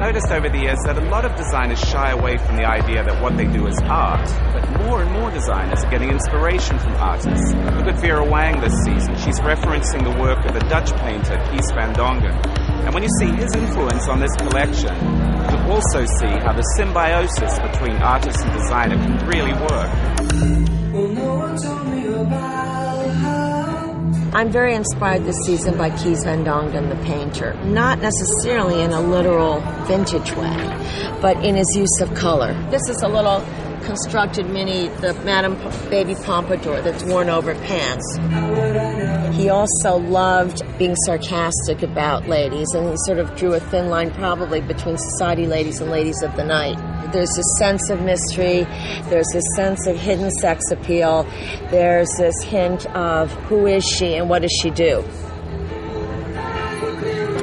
noticed over the years that a lot of designers shy away from the idea that what they do is art, but more and more designers are getting inspiration from artists. Look at Vera Wang this season. She's referencing the work of the Dutch painter Kees van Dongen. And when you see his influence on this collection, you can also see how the symbiosis between artist and designer can really work. Well, no one told me about her. I'm very inspired this season by Kees van Dongen, the painter. Not necessarily in a literal vintage way, but in his use of color. This is a little constructed mini, the Madame Baby Pompadour that's worn over pants. He also loved being sarcastic about ladies, and he sort of drew a thin line probably between society ladies and ladies of the night. There's this sense of mystery, there's this sense of hidden sex appeal, there's this hint of who is she and what does she do.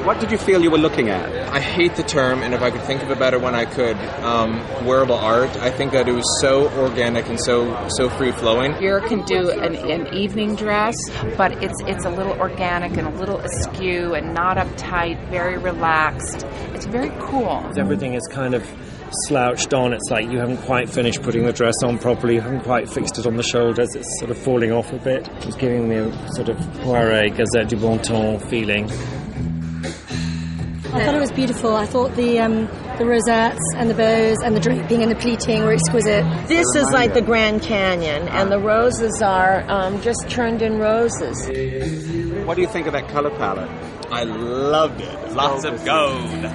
What did you feel you were looking at? I hate the term, and if I could think of a better one, I could. Wearable art. I think that it was so organic and so free-flowing. Vera can do an evening dress, but it's a little organic and a little askew and not uptight, very relaxed. It's very cool. Everything is kind of slouched on. It's like you haven't quite finished putting the dress on properly, you haven't quite fixed it on the shoulders, it's sort of falling off a bit. It's giving me a sort of Poiret, Gazette du Bon Ton feeling. I thought it was beautiful. I thought the rosettes and the bows and the draping and the pleating were exquisite. This is like the Grand Canyon, and the roses are just turned in roses. What do you think of that color palette? I loved it. Lots of gold.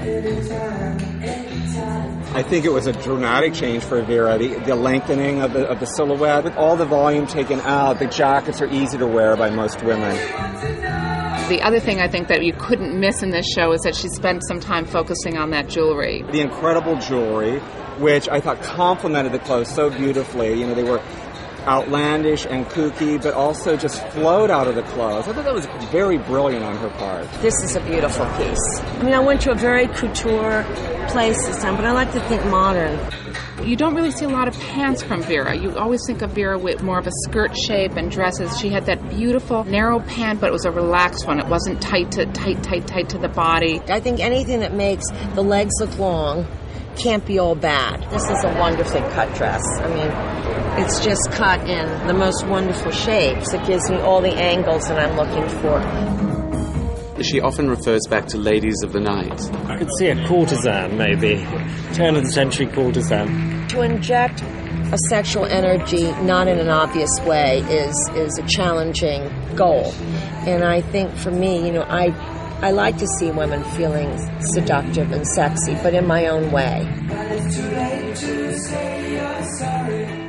I think it was a dramatic change for Vera. The lengthening of the silhouette, with all the volume taken out, the jackets are easy to wear by most women. The other thing I think that you couldn't miss in this show is that she spent some time focusing on that jewelry. The incredible jewelry, which I thought complemented the clothes so beautifully. You know, they were outlandish and kooky, but also just flowed out of the clothes. I thought that was very brilliant on her part. This is a beautiful piece. I mean, I went to a very couture place this time, but I like to think modern. You don't really see a lot of pants from Vera. You always think of Vera with more of a skirt shape and dresses. She had that beautiful narrow pant, but it was a relaxed one. It wasn't tight to the body. I think anything that makes the legs look long can't be all bad. This is a wonderfully cut dress. I mean, it's just cut in the most wonderful shapes. It gives me all the angles that I'm looking for. She often refers back to ladies of the night. I could see a courtesan, maybe. Turn of the century courtesan. To inject a sexual energy, not in an obvious way, is a challenging goal. And I think for me, you know, I like to see women feeling seductive and sexy, but in my own way. But it's too late to say you're sorry.